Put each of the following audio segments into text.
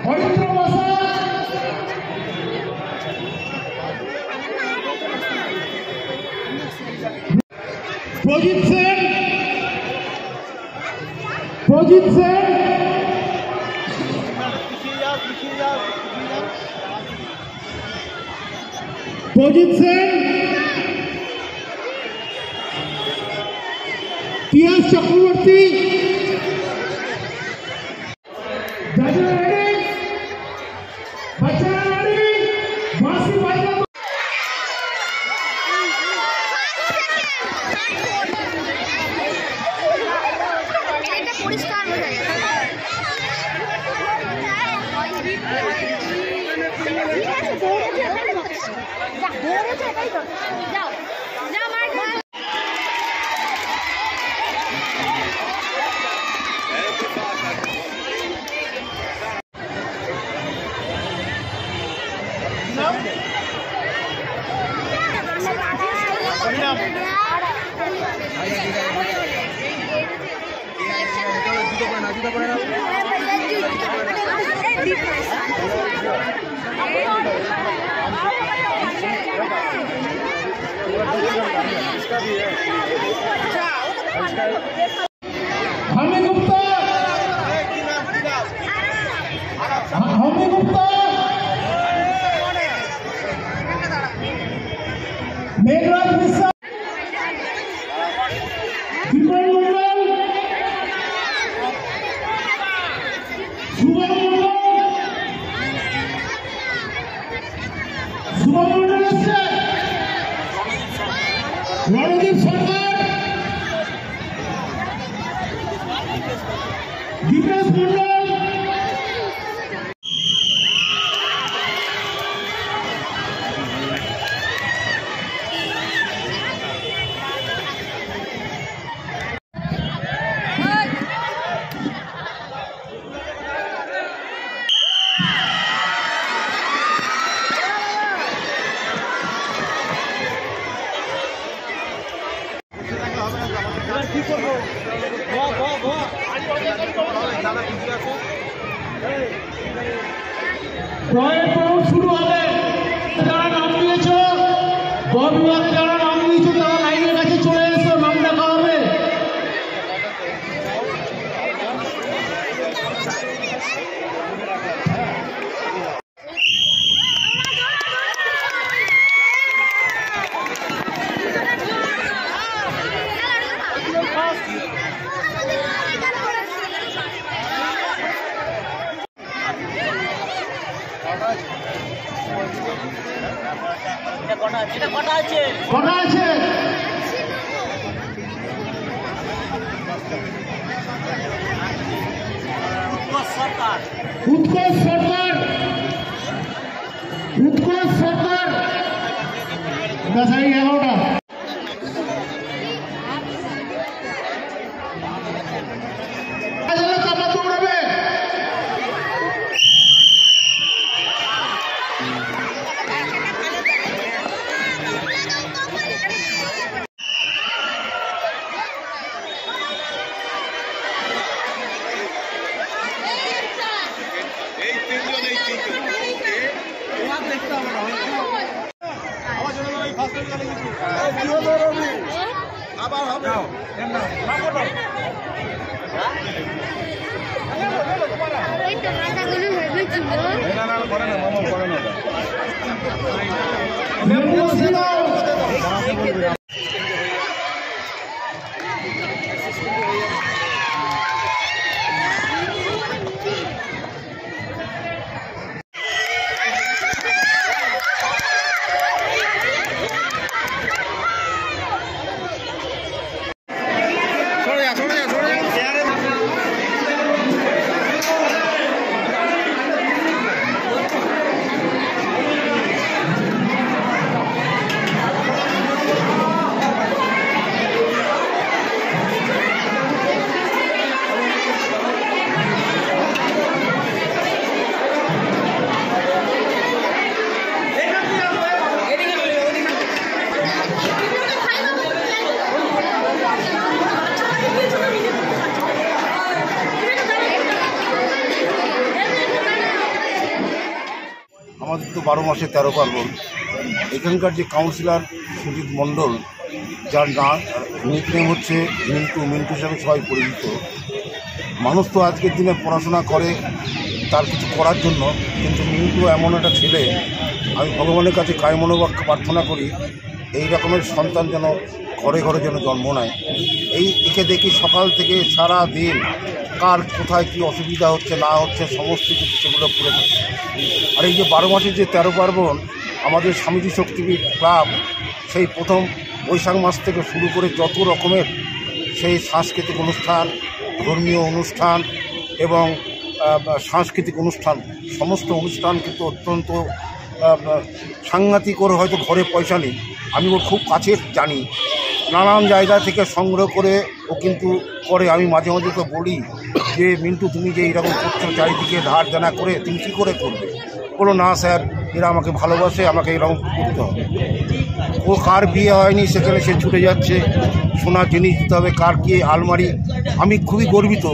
পবিত্র ভাষা প্রজিত সেন প্রজিত সেন প্রজিত সেন পিয়াস চক্রবর্তী পরিষ্কার হয়ে গেছে हमें गुप्ता मेघराज मिश्रा विमल मंडल शुभम मंडल से रणदीप सरकार दीपेश मंडल শুরু হবে যারা নাম দিয়েছ বিভাগে যারা নাম দিয়েছ তারা লাইনের কাছে চলে এসো নাম দেখা হবে কটা আছে উৎকর্ষ সরকার দশাই 11টা আবার হবে আমাদের তো 12 মাসে 13 পার্বণ। এখানকার যে কাউন্সিলর সুজিত মণ্ডল, যার নিকনেম হচ্ছে মিন্টু হিসাবে সবাই পরিচিত, মানুষ তো আজকের দিনে পড়াশোনা করে তার কিছু করার জন্য, কিন্তু মিন্টু এমন একটা ছেলে, আমি ভগবানের কাছে কায় মনোবাক্য প্রার্থনা করি এই রকমের সন্তান যেন ঘরে ঘরে যেন জন্ম নেয়। একে দেখি সকাল থেকে সারা দিন কার কোথায় কী অসুবিধা হচ্ছে না হচ্ছে সমস্ত কিছু সেগুলো করে থাকছে। আর এই যে 12 মাসের যে 13 পার্বণ, আমাদের স্বামীজি শক্তিপীঠ ক্লাব সেই প্রথম বৈশাখ মাস থেকে শুরু করে যত রকমের সেই সাংস্কৃতিক অনুষ্ঠান, ধর্মীয় অনুষ্ঠান এবং সাংস্কৃতিক অনুষ্ঠান, সমস্ত অনুষ্ঠান কিন্তু অত্যন্ত সাংঘাতিক। করে হয়তো ঘরে পয়সা নেই, আমি ওর খুব কাছের জানি, নানান জায়গা থেকে সংগ্রহ করে ও কিন্তু করে। আমি মাঝে মাঝে তো বলি যে মিন্টু তুমি যে এইরকম করছো চারিদিকে ধার দেনা করে, তুমি কী করে করবে? বলো না স্যার, এরা আমাকে ভালোবাসে, আমাকে এরকম করতে হবে। ও কার বিয়ে হয়নি সেখানে সে ছুটে যাচ্ছে, সোনার জিনিস দিতে হবে, কার কি আলমারি। আমি খুবই গর্বিত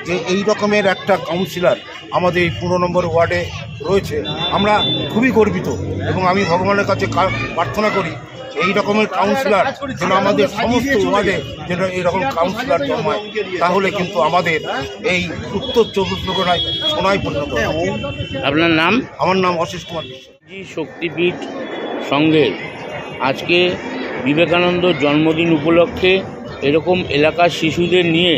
যে এই রকমের একটা কাউন্সিলর আমাদের এই 15 নম্বর ওয়ার্ডে রয়েছে। আমরা খুবই গর্বিত এবং আমি ভগবানের কাছে প্রার্থনা করি এই রকমের কাউন্সিলর যেন আমাদের সমস্ত ওয়ার্ডে যেন এইরকম কাউন্সিলর জন্মায়, তাহলে কিন্তু আমাদের এই উত্তর 24 পরগনায় সোনায় পরিণত হবে। আপনার নাম? আমার নাম অশিস কুমার বিশ্বাস। শক্তিপীঠ সংঘের আজকে বিবেকানন্দ জন্মদিন উপলক্ষে এরকম এলাকার শিশুদের নিয়ে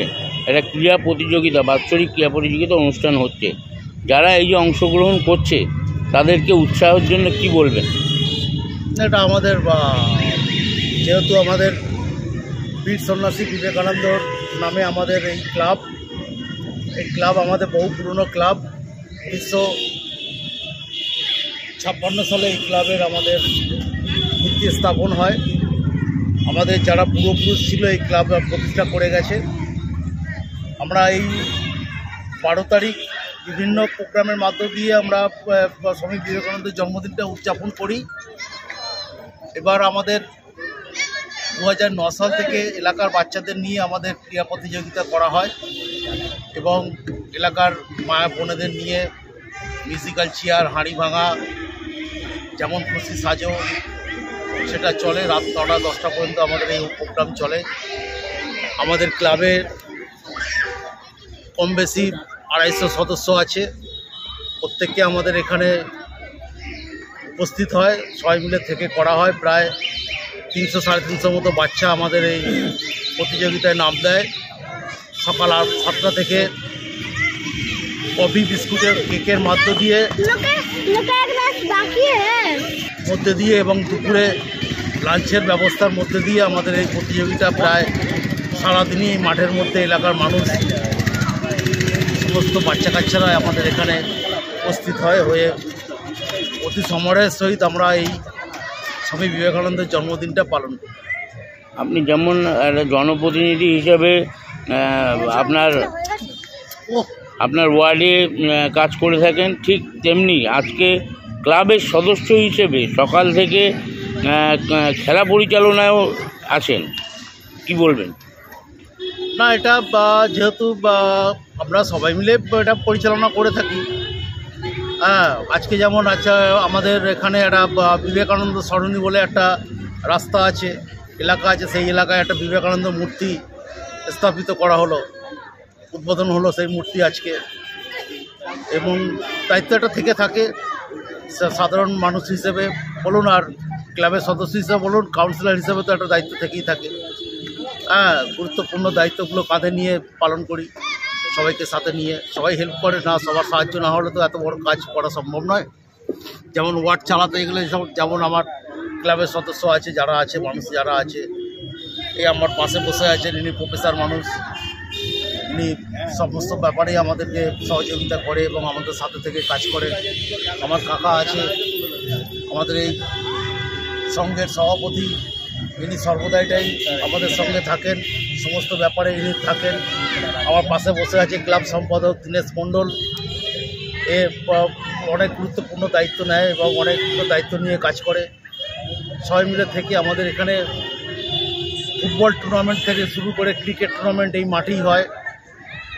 একটা ক্রীড়া প্রতিযোগিতা, বাৎসরিক ক্রীড়া প্রতিযোগিতা অনুষ্ঠান হচ্ছে। যারা এই যে অংশগ্রহণ করছে তাদেরকে উৎসাহের জন্য কি বলবেন? এটা আমাদের যেহেতু আমাদের বীর সন্ন্যাসী বিবেকানন্দর নামে আমাদের এই ক্লাব আমাদের বহু পুরনো ক্লাব। 1956 সালে এই ক্লাবের আমাদের ভিত্তি স্থাপন হয়। আমাদের যারা পূর্বপুরুষ ছিল এই ক্লাব প্রতিষ্ঠা করে গেছে। আমরা এই 12 তারিখ বিভিন্ন প্রোগ্রামের মধ্য দিয়ে আমরা স্বামী বিবেকানন্দের জন্মদিনটা উদযাপন করি। এবার আমাদের 2009 সাল থেকে এলাকার বাচ্চাদের নিয়ে আমাদের ক্রীড়া প্রতিযোগিতা করা হয় এবং এলাকার মায়া বোনেদের নিয়ে মিউজিক্যাল চেয়ার, হাঁড়ি ভাঙা, যেমন খুশি সাজো, সেটা চলে। রাত 9টা-10টা পর্যন্ত আমাদের এই প্রোগ্রাম চলে। আমাদের ক্লাবের কম বেশি 250 সদস্য আছে। প্রত্যেককে আমাদের এখানে উপস্থিত হয়, সবাই মিলে থেকে করা হয়। প্রায় 300-350 মতো বাচ্চা আমাদের এই প্রতিযোগিতায় নাম দেয়। সকাল 7টা থেকে কফি, বিস্কুটের, কেকের মধ্য দিয়ে এবং দুপুরে লাঞ্চের ব্যবস্থার মধ্যে দিয়ে আমাদের এই প্রতিযোগিতা প্রায় সারাদিনই মাঠের মধ্যে এলাকার মানুষ, সমস্ত বাচ্চা কাচ্চারা আমাদের এখানে উপস্থিত হয়ে অতি সমারোহের সহিত আমরা এই স্বামী বিবেকানন্দের জন্মদিনটা পালন করি। আপনি যেমন একটা জনপ্রতিনিধি হিসেবে আপনার ওয়ার্ডে কাজ করে থাকেন, ঠিক তেমনি আজকে ক্লাবের সদস্য হিসেবে সকাল থেকে খেলা পরিচালনায়ও আছেন, কি বলবেন? না, এটা যেহেতু আমরা সবাই মিলে এটা পরিচালনা করে থাকি। আজকে যেমন আমাদের এখানে একটা বিবেকানন্দ সরণি বলে একটা রাস্তা আছে, এলাকা আছে, সেই এলাকায় একটা বিবেকানন্দ মূর্তি স্থাপিত করা হলো, উদ্বোধন হলো সেই মূর্তি আজকে। এবং দায়িত্বটা থেকে থাকে সাধারণ মানুষ হিসেবে বলুন, আর ক্লাবের সদস্য হিসেবে বলুন, কাউন্সিলর হিসেবে তো একটা দায়িত্ব থেকেই থাকে। গুরুত্বপূর্ণ দায়িত্বগুলো কাঁধে নিয়ে পালন করি, সবাইকে সাথে নিয়ে। সবাই হেল্প করে, না সবার সাহায্য না হলে তো এত বড় কাজ করা সম্ভব নয়। যেমন ওয়ার্ড চালাতে গেলে যেমন আমার ক্লাবের সদস্য আছে, যারা আছে, মানুষ যারা আছে, এই আমার পাশে বসে আছেন, ইনি প্রফেসর মানুষ, ইনি সমস্ত ব্যাপারেই আমাদেরকে সহযোগিতা করে এবং আমাদের সাথে থেকে কাজ করে। আমার কাকা আছে আমাদের এই সংঘের সভাপতি, ইনি সর্বদাইটাই আমাদের সঙ্গে থাকেন, সমস্ত ব্যাপারে ইনি থাকেন। আমার পাশে বসে আছে ক্লাব সম্পাদক দীনেশ মণ্ডল, এ অনেক গুরুত্বপূর্ণ দায়িত্ব নেয় এবং অনেকগুলো দায়িত্ব নিয়ে কাজ করে। সবাই মিলে থেকে আমাদের এখানে ফুটবল টুর্নামেন্ট থেকে শুরু করে ক্রিকেট টুর্নামেন্ট এই মাঠেই হয়।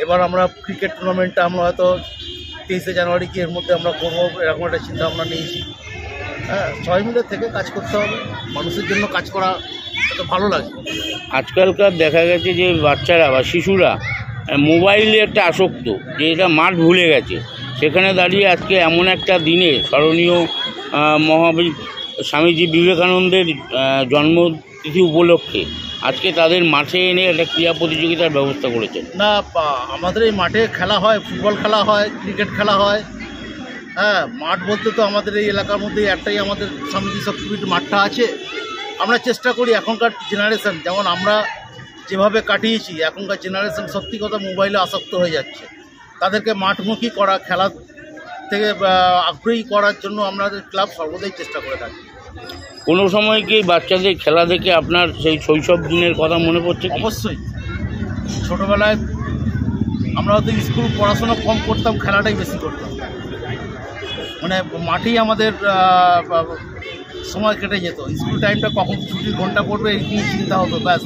এবার আমরা ক্রিকেট টুর্নামেন্টটা আমরা হয়তো 23শে জানুয়ারি কি এর মধ্যে আমরা করবো, এরকম একটা চিন্তা ভাবনা নিয়েছি। হ্যাঁ, সবাই মিলে থেকে কাজ করতে হবে, মানুষের জন্য কাজ করা তো ভালো লাগে। আজকালকার দেখা গেছে যে বাচ্চারা বা শিশুরা মোবাইলে একটা আসক্ত, যে এটা মাঠ ভুলে গেছে। সেখানে দাঁড়িয়ে আজকে এমন একটা দিনে স্মরণীয় মহাবীর স্বামীজি বিবেকানন্দের জন্মতিথি উপলক্ষে আজকে তাদের মাঠে এনে একটা ক্রীড়া প্রতিযোগিতার ব্যবস্থা করেছেন। না, আমাদের এই মাঠে খেলা হয়, ফুটবল খেলা হয়, ক্রিকেট খেলা হয়। হ্যাঁ, মাঠ বলতে তো আমাদের এই এলাকার মধ্যে একটাই আমাদের স্বামীজি শক্তিপীঠ মাঠটা আছে। আমরা চেষ্টা করি এখনকার জেনারেশন, যেমন আমরা যেভাবে কাটিয়েছি, এখনকার জেনারেশন সত্যি কথা মোবাইলে আসক্ত হয়ে যাচ্ছে। তাদেরকে মাঠমুখী করা, খেলা থেকে আগ্রহী করার জন্য আমাদের ক্লাব সর্বদাই চেষ্টা করে থাকি। কোনো সময় কি বাচ্চাদের খেলা দেখে আপনার সেই শৈশব দিনের কথা মনে পড়ছে? অবশ্যই, ছোটোবেলায় আমরা হয়তো স্কুল পড়াশোনা কম করতাম, খেলাটাই বেশি করতাম। মানে মাঠেই আমাদের সময় কেটে যেত। স্কুল টাইমটা কখন ছুটির ঘন্টা পড়বে এই নিয়ে চিন্তা হতো, ব্যাস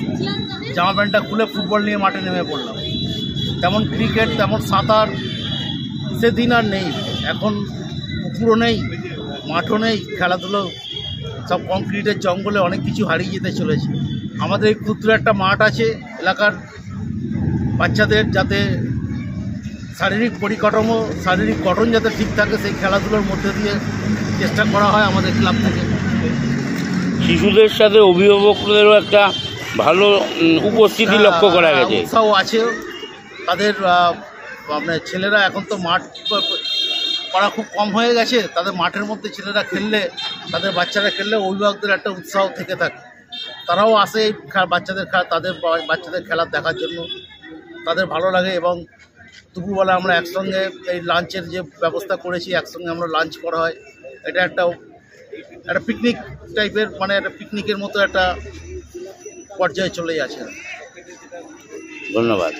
জামা প্যান্টটা খুলে ফুটবল নিয়ে মাঠে নেমে পড়লাম। তেমন ক্রিকেট, তেমন সাঁতার সেদিন আর নেই। এখন পুকুরও নেই, মাঠও নেই, খেলাধুলো সব কংক্রিটের জঙ্গলে অনেক কিছু হারিয়ে যেতে চলেছে। আমাদের এই ক্ষুদ্র একটা মাঠ আছে এলাকার বাচ্চাদের, যাতে শারীরিক পরিকাঠামো, শারীরিক গঠন যাতে ঠিক থাকে, সেই খেলাধুলোর মধ্যে দিয়ে চেষ্টা করা হয় আমাদের ক্লাব থেকে। শিশুদের সাথে অভিভাবকদেরও একটা ভালো উপস্থিতি লক্ষ্য করা গেছে। উৎসাহ আছে তাদের। আপনার ছেলেরা এখন তো মাঠ করা খুব কম হয়ে গেছে, তাদের মাঠের মধ্যে ছেলেরা খেললে, তাদের বাচ্চারা খেললে অভিভাবকদের একটা উৎসাহ থেকে থাকে। তারাও আসে এই বাচ্চাদের তাদের বাচ্চাদের খেলা দেখার জন্য, তাদের ভালো লাগে। এবং দুপুরবেলা আমরা একসঙ্গে এই লাঞ্চের যে ব্যবস্থা করেছি, একসঙ্গে আমরা লাঞ্চ করা হয়। এটা একটা পিকনিক টাইপের, মানে একটা পিকনিকের মতো একটা পর্যায়ে চলে যাচ্ছে। ধন্যবাদ।